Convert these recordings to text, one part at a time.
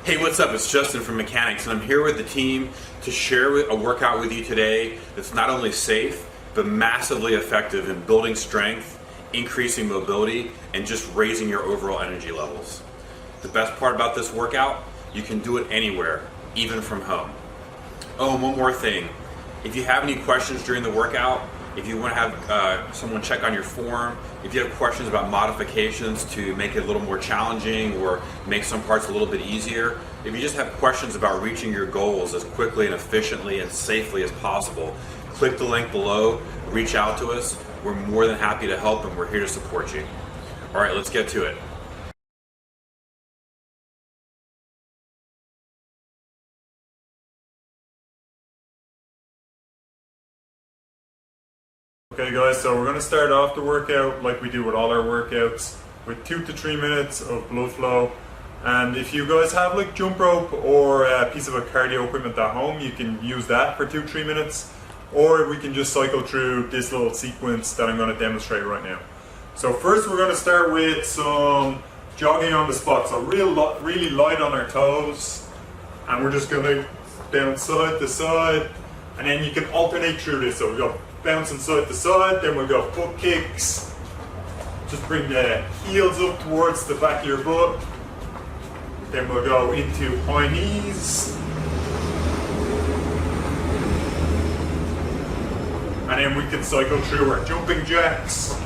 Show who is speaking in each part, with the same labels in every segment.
Speaker 1: Hey, what's up? It's Justin from Mekanix, and I'm here with the team to share a workout with you today that's not only safe, but massively effective in building strength, increasing mobility, and just raising your overall energy levels. The best part about this workout, you can do it anywhere, even from home. Oh, and one more thing. If you have any questions during the workout, if you want to have someone check on your form, if you have questions about modifications to make it a little more challenging or make some parts a little bit easier, if you just have questions about reaching your goals as quickly and efficiently and safely as possible, click the link below, reach out to us. We're more than happy to help, and we're here to support you. All right, let's get to it.
Speaker 2: Okay guys, so we're going to start off the workout like we do with all our workouts with 2 to 3 minutes of blood flow. And if you guys have like jump rope or a piece of a cardio equipment at home, you can use that for 2-3 minutes, or we can just cycle through this little sequence that I'm going to demonstrate right now. So first we're going to start with some jogging on the spot, so really light on our toes, and we're just going to bounce side to side, and then you can alternate through this. So we go bouncing side to side, then we'll go foot kicks. Just bring the heels up towards the back of your butt. Then we'll go into high knees. And then we can cycle through our jumping jacks.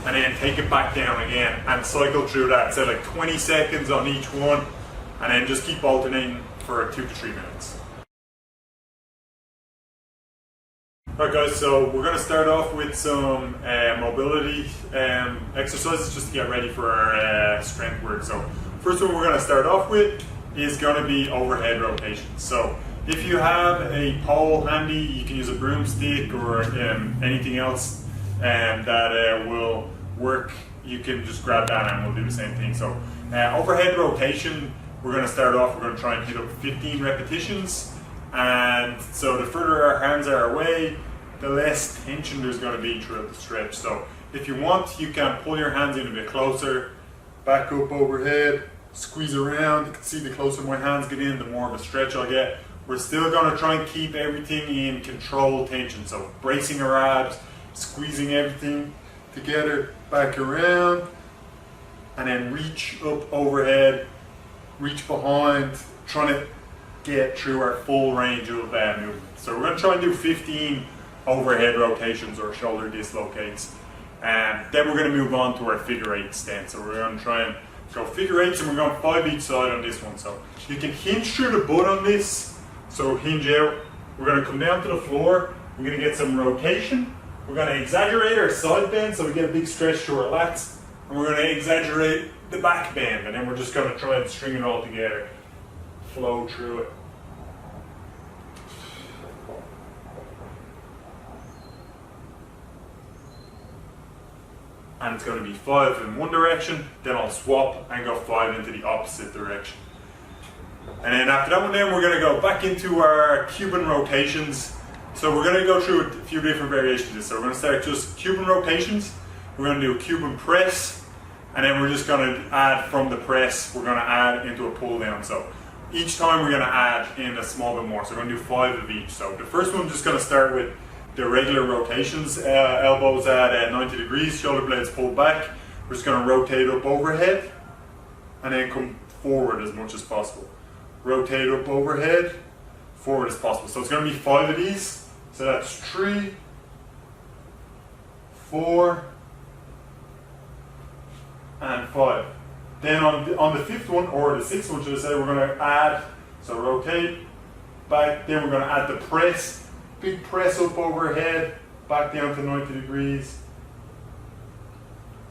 Speaker 2: And then take it back down again and cycle through that. So like 20 seconds on each one, and then just keep alternating for 2 to 3 minutes. Alright guys, so we're going to start off with some mobility exercises just to get ready for our strength work. So first one we're going to start off with is going to be overhead rotations. So if you have a pole handy, you can use a broomstick or anything else that will work. You can just grab that and we'll do the same thing. So overhead rotation, we're going to start off, we're going to try and hit up 15 repetitions. And so the further our hands are away, the less tension there's going to be throughout the stretch. So if you want, you can pull your hands in a bit closer, back up overhead, squeeze around. You can see the closer my hands get in, the more of a stretch I'll get. We're still going to try and keep everything in controlled tension. So bracing our abs, squeezing everything together, back around, and then reach up overhead, reach behind, trying to get through our full range of movement. So we're going to try and do 15 overhead rotations or shoulder dislocates, and then we're going to move on to our figure 8 stance. So we're going to try and go figure 8s, and we're going 5 each side on this one. So you can hinge through the butt on this, so hinge out. We're going to come down to the floor, we're going to get some rotation, we're going to exaggerate our side bend so we get a big stretch to our lats, and we're going to exaggerate the back bend, and then we're just going to try and string it all together. Flow through it. And it's going to be 5 in one direction, then I'll swap and go 5 into the opposite direction. And then after that one, then we're going to go back into our Cuban rotations. So we're going to go through a few different variations of this. So we're going to start just Cuban rotations, we're going to do a Cuban press, and then we're just going to add from the press, we're going to add into a pull down. So each time we're going to add in a small bit more. So we're going to do 5 of each. So the first one, I'm just going to start with the regular rotations, elbows at 90 degrees, shoulder blades pulled back. We're just going to rotate up overhead and then come forward as much as possible. Rotate up overhead, forward as possible. So it's going to be 5 of these. So that's 3, 4, and 5. Then on the 5th one, or the 6th one should I say, we're going to add, so rotate, back, then we're going to add the press, big press up overhead, back down to 90 degrees,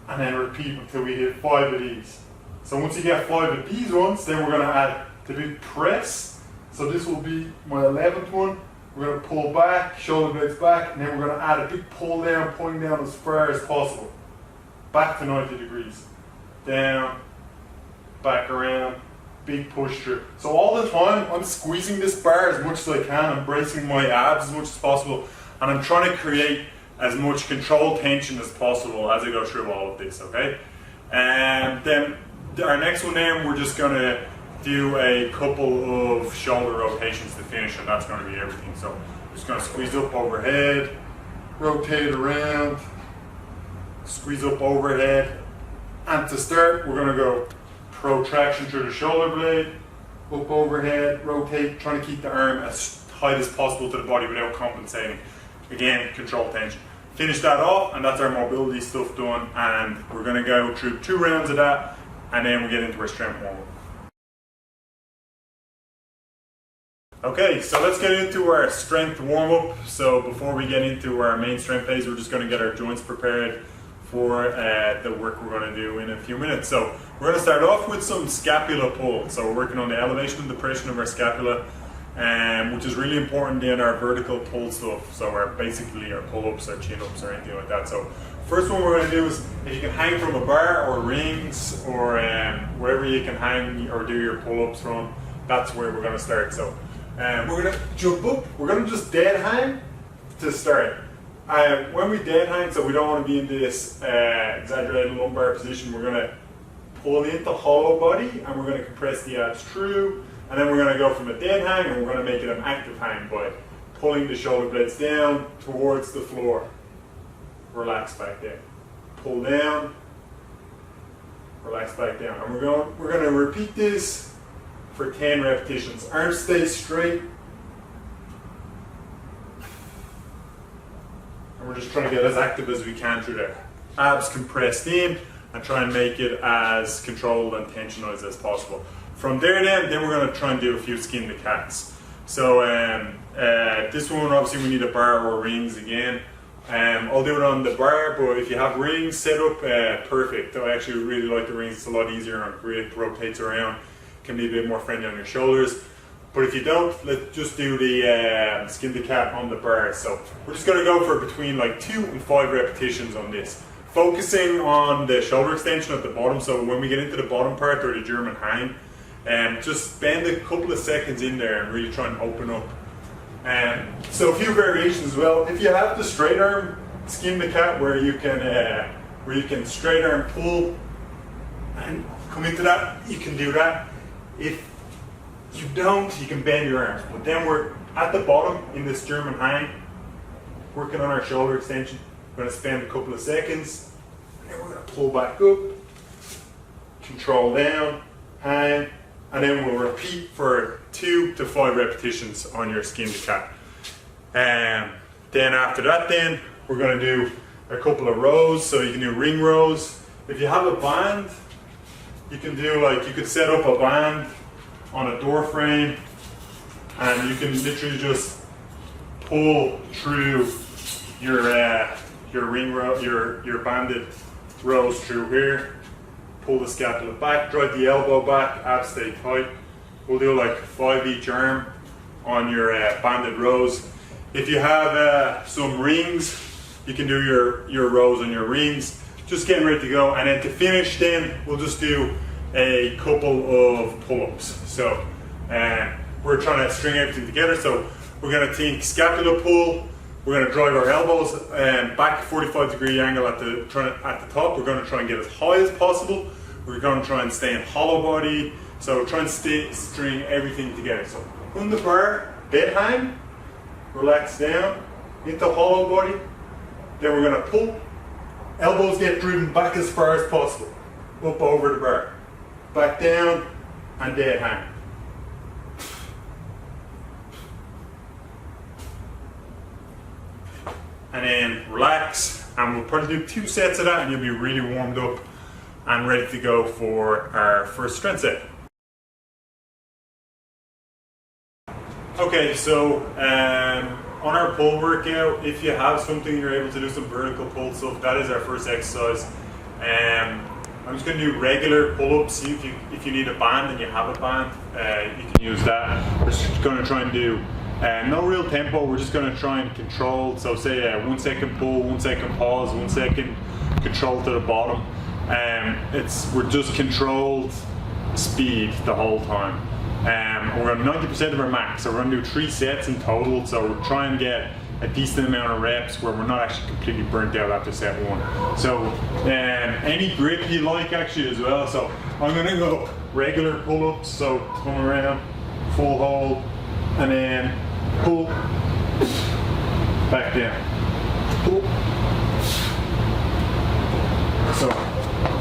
Speaker 2: and then repeat until we hit 5 of these. So once you get 5 of these ones, then we're going to add the big press. So this will be my 11th one. We're going to pull back, shoulder blades back, and then we're going to add a big pull down, pulling down as far as possible. Back to 90 degrees. Down, back around, big push through. So all the time I'm squeezing this bar as much as I can, I'm bracing my abs as much as possible, and I'm trying to create as much controlled tension as possible as I go through all of this, okay? And then our next one then, we're just gonna do a couple of shoulder rotations to finish, and that's gonna be everything. So just gonna squeeze up overhead, rotate around, squeeze up overhead, and to start, we're gonna go protraction through the shoulder blade, up overhead, rotate, trying to keep the arm as tight as possible to the body without compensating. Again, control tension. Finish that off, and that's our mobility stuff done, and we're gonna go through 2 rounds of that, and then we get into our strength warm-up. Okay, so let's get into our strength warm-up. So before we get into our main strength phase, we're just gonna get our joints prepared for the work we're gonna do in a few minutes. So we're gonna start off with some scapula pull. So we're working on the elevation and depression of our scapula, which is really important in our vertical pull stuff. So basically our pull-ups, our chin-ups, or anything like that. So first one we're going to do is, if you can hang from a bar or rings or wherever you can hang or do your pull-ups from, that's where we're going to start. So we're going to jump up. We're going to just dead hang to start. When we dead hang, so we don't want to be in this exaggerated lumbar position, we're going to pull into hollow body and we're going to compress the abs through. And then we're going to go from a dead hang and we're going to make it an active hang by pulling the shoulder blades down towards the floor. Relax back there. Pull down, relax back down. And we're going to repeat this for 10 repetitions. Arms stay straight. And we're just trying to get as active as we can through there. Abs compressed in and try and make it as controlled and tensionized as possible. From there then we're going to try and do a few skin to cats. So this one, obviously we need a bar or rings again. I'll do it on the bar, but if you have rings set up, perfect. I actually really like the rings. It's a lot easier on grip, rotates around, can be a bit more friendly on your shoulders. But if you don't, let's just do the skin to cat on the bar. So we're just going to go for between like 2 and 5 repetitions on this. Focusing on the shoulder extension at the bottom. So when we get into the bottom part or the German hang, just spend a couple of seconds in there and really try and open up. So a few variations as well. If you have the straight arm skin to cat where you can straight arm pull and come into that, you can do that. If you don't, you can bend your arms. But then we're at the bottom in this German hang, working on our shoulder extension. We're going to spend a couple of seconds, and then we're going to pull back up, control down, hang, and then we'll repeat for 2 to 5 repetitions on your skin to cat. Then after that, then we're going to do a couple of rows. So you can do ring rows. If you have a band, you can do you could set up a band on a door frame, and you can literally just pull through your ring row, your banded rows through here. Pull the scapula back, drive the elbow back, abs stay tight. We'll do like 5 each arm on your banded rows. If you have some rings, you can do your rows on your rings. Just getting ready to go, and then to finish, then we'll just do a couple of pull-ups. So we're trying to string everything together. So we're going to take scapula pull. We're going to drive our elbows back 45-degree angle at the top. We're going to try and get as high as possible. We're going to try and stay in hollow body. So try and string everything together. So on the bar, dead hang, relax down into hollow body. Then we're going to pull. Elbows get driven back as far as possible. Up over the bar. Back down and dead hang. And then relax, and we'll probably do 2 sets of that, and you'll be really warmed up and ready to go for our first strength set. Okay, so on our pull workout, if you have something you're able to do some vertical pull stuff, that is our first exercise. I'm just going to do regular pull-ups. See if you need a band and you have a band, you can use that. We're just going to try and do no real tempo. We're just going to try and control. So say 1 second pull, 1 second pause, 1 second control to the bottom. We're just controlled speed the whole time. We're on 90% of our max, so we're going to do 3 sets in total. So we're trying to get a decent amount of reps where we're not actually completely burnt out after set one. So any grip you like actually as well. So I'm gonna go regular pull-ups, so come around, full hold, and then pull, back down, pull. So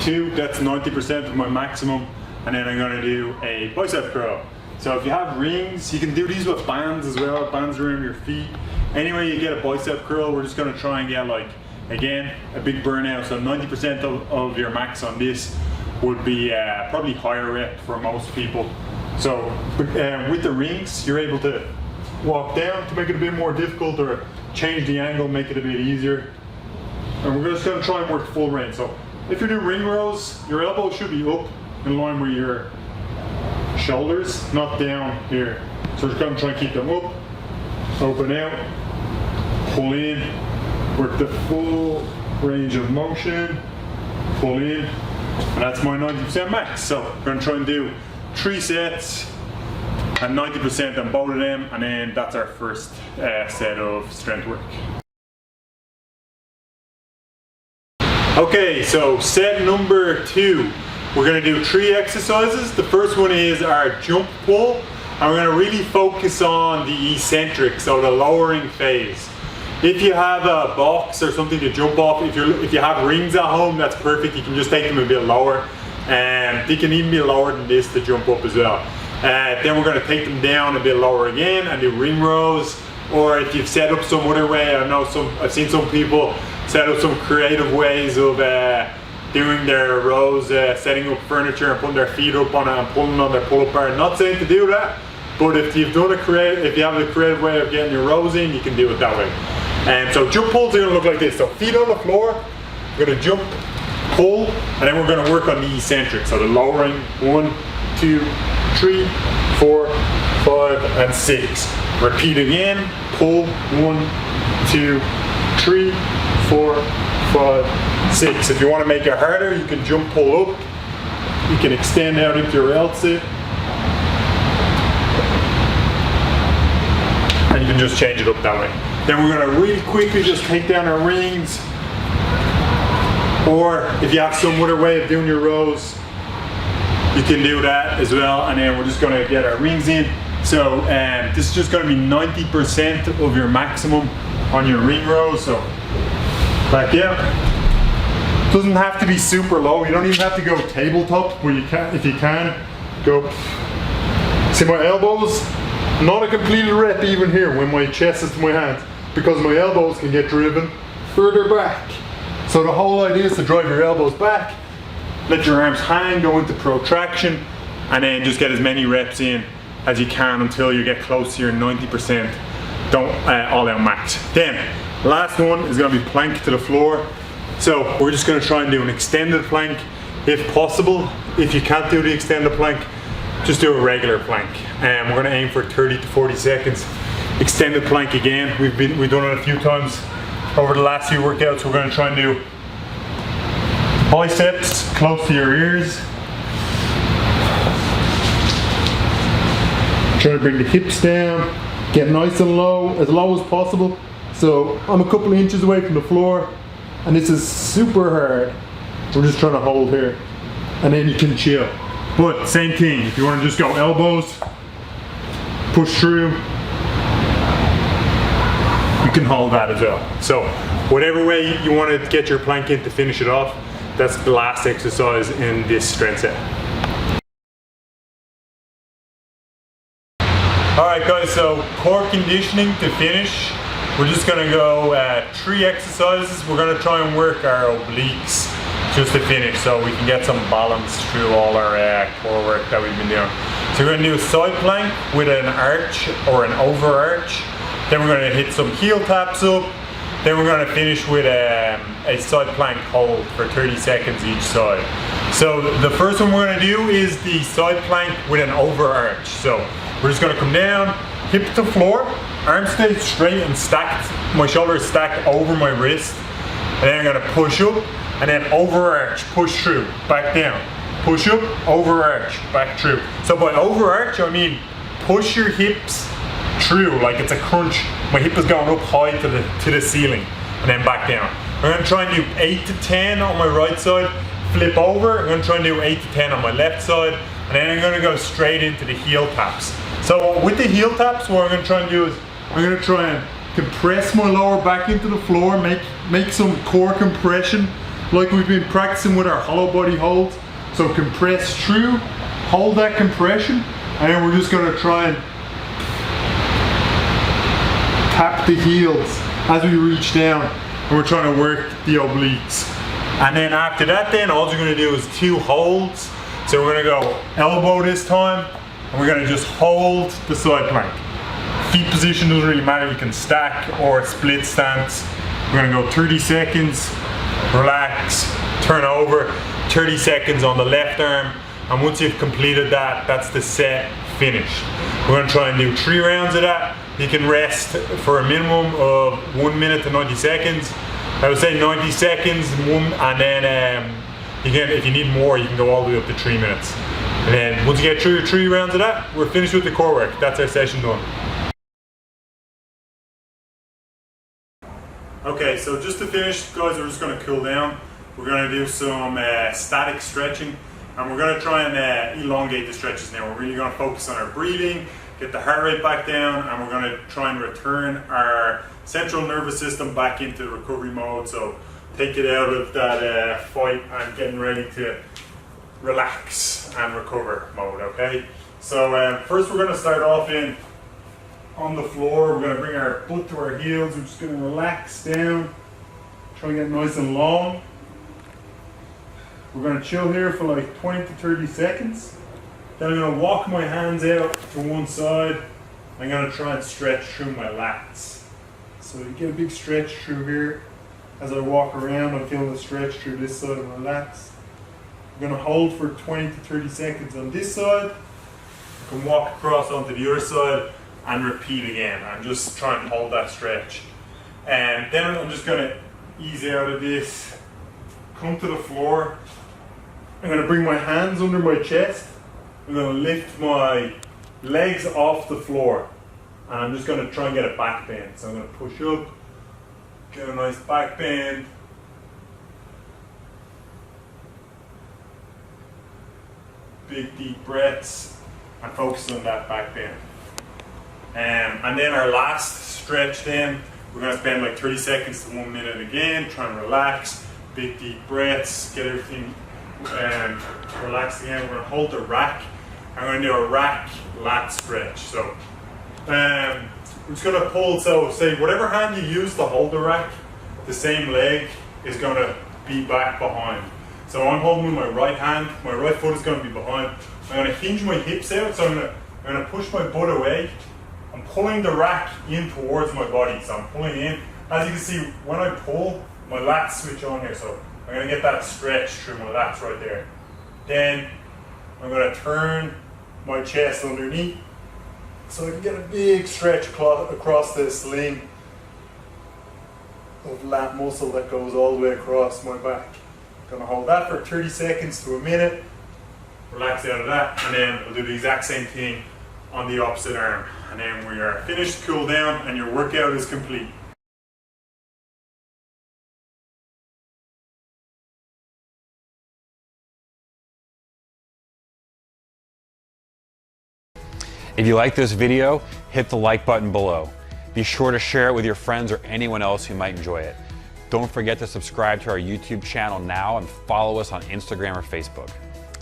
Speaker 2: 2, that's 90% of my maximum, and then I'm gonna do a bicep curl. So if you have rings, you can do these with bands as well, bands around your feet. Anyway you get a bicep curl, we're just gonna try and get, like, again, a big burnout. So 90% of your max on this would be probably higher rep for most people. So with the rings, you're able to walk down to make it a bit more difficult, or change the angle, make it a bit easier. And we're just gonna try and work full range. So if you're doing ring rows, your elbows should be up in line with your shoulders, not down here. So we're just gonna try and keep them up, open out, pull in, work the full range of motion, pull in, and that's my 90% max. So we're gonna try and do 3 sets and 90% on both of them, and then that's our first set of strength work. Okay, so set number 2. We're gonna do 3 exercises. The first one is our jump pull, and we're gonna really focus on the eccentric, so the lowering phase. If you have a box or something to jump off, if you have rings at home, that's perfect. You can just take them a bit lower, and they can even be lower than this to jump up as well. Then we're gonna take them down a bit lower again and do ring rows. Or if you've set up some other way, I've seen some people set up some creative ways of doing their rows, setting up furniture and putting their feet up on it and pulling on their pull-up bar. I'm not saying to do that, but if you have a creative way of getting your rows in, you can do it that way. And so jump pulls are gonna look like this. So feet on the floor, we're gonna jump, pull, and then we're gonna work on the eccentric. So the lowering, 1, 2, 3, 4, 5, and 6. Repeat again, pull, 1, 2, 3, 4, 5, 6. If you want to make it harder, you can jump, pull up. You can extend out into your L sit. And you can just change it up that way. Then we're going to really quickly just take down our rings. Or if you have some other way of doing your rows, you can do that as well. And then we're just going to get our rings in. So this is just going to be 90% of your maximum on your ring rows. So back out. Doesn't have to be super low. You don't even have to go tabletop, but you can, if you can, go. See my elbows? Not a completed rep even here when my chest is to my hands, because my elbows can get driven further back. So the whole idea is to drive your elbows back, let your arms hang, go into protraction, and then just get as many reps in as you can until you get close to your 90%. Don't all out max. Then last one is going to be plank to the floor. So we're just going to try and do an extended plank if possible. If you can't do the extended plank, just do a regular plank. And we're going to aim for 30 to 40 seconds. Extended plank again. We've done it a few times over the last few workouts. We're going to try and do biceps close to your ears. Try to bring the hips down, get nice and low as possible. So I'm a couple of inches away from the floor, and this is super hard. We're just trying to hold here, and then you can chill. But same thing, if you want to just go elbows, push through, you can hold that as well. So whatever way you want to get your plank in to finish it off, that's the last exercise in this strength set. Alright guys, so core conditioning to finish. We're just going to go 3 exercises. We're going to try and work our obliques just to finish, so we can get some balance through all our core work that we've been doing. So we're going to do a side plank with an arch or an over arch. Then we're going to hit some heel taps up. Then we're going to finish with a side plank hold for 30 seconds each side. So the first one we're going to do is the side plank with an over arch. So we're just going to come down, hip to floor, arms stay straight and stacked. My shoulder is stacked over my wrist. And then I'm going to push up and then over arch, push through, back down. Push up, over arch, back through. So by over arch, I mean push your hips through, like it's a crunch. My hip is going up high to the ceiling and then back down. I'm going to try and do 8 to 10 on my right side, flip over. I'm going to try and do 8 to 10 on my left side, and then I'm going to go straight into the heel taps. So with the heel taps, what I'm going to try and do is I'm going to try and compress my lower back into the floor, make some core compression like we've been practicing with our hollow body holds. So compress through, hold that compression, and then we're just going to try and tap the heels as we reach down, and we're trying to work the obliques. And then after that, then all you're going to do is 2 holds. So we're going to go elbow this time, and we're going to just hold the side plank. Feet position doesn't really matter, you can stack or split stance. We're going to go 30 seconds, relax, turn over, 30 seconds on the left arm, and once you've completed that, that's the set finished. We're going to try and do 3 rounds of that. You can rest for a minimum of 1 minute to 90 seconds. I would say 90 seconds, and then you can, if you need more, you can go all the way up to 3 minutes. And then once you get through your 3 rounds of that, we're finished with the core work. That's our session done. Okay, so just to finish, guys, we're just going to cool down. We're going to do some static stretching, and we're going to try and elongate the stretches now. We're really going to focus on our breathing, get the heart rate back down, and we're going to try and return our central nervous system back into recovery mode. So take it out of that fight and getting ready to relax and recover mode, okay? So first we're going to start off on the floor. We're going to bring our butt to our heels. We're just going to relax down, try and get nice and long. We're going to chill here for like 20 to 30 seconds. Then I'm going to walk my hands out to one side. I'm going to try and stretch through my lats. So you get a big stretch through here. As I walk around, I'm feeling the stretch through this side of my lats. I'm going to hold for 20 to 30 seconds on this side. I can walk across onto the other side and repeat again. I'm just trying to hold that stretch. And then I'm just going to ease out of this, come to the floor. I'm going to bring my hands under my chest. I'm going to lift my legs off the floor. And I'm just going to try and get a back bend. So I'm going to push up, get a nice back bend. Big deep breaths and focus on that back bend. And then our last stretch then, we're going to spend like 30 seconds to 1 minute again, try and relax, big deep breaths, get everything relaxed again. We're going to hold the rack. I'm going to do a rack lat stretch. So we're just going to pull, so say whatever hand you use to hold the rack, the same leg is going to be back behind. So I'm holding with my right hand, my right foot is going to be behind. I'm going to hinge my hips out, so I'm going to push my butt away. I'm pulling the rack in towards my body, so I'm pulling in. As you can see, when I pull, my lats switch on here, so I'm going to get that stretch through my lats right there. Then I'm going to turn my chest underneath, so I can get a big stretch across the sling of lat muscle that goes all the way across my back. I'm going to hold that for 30 seconds to a minute, relax out of that, and then we'll do the exact same thing on the opposite arm. And then we are finished, cool down, and your workout is complete.
Speaker 1: If you like this video, hit the like button below. Be sure to share it with your friends or anyone else who might enjoy it. Don't forget to subscribe to our YouTube channel now and follow us on Instagram or Facebook.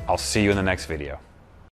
Speaker 1: I'll see you in the next video.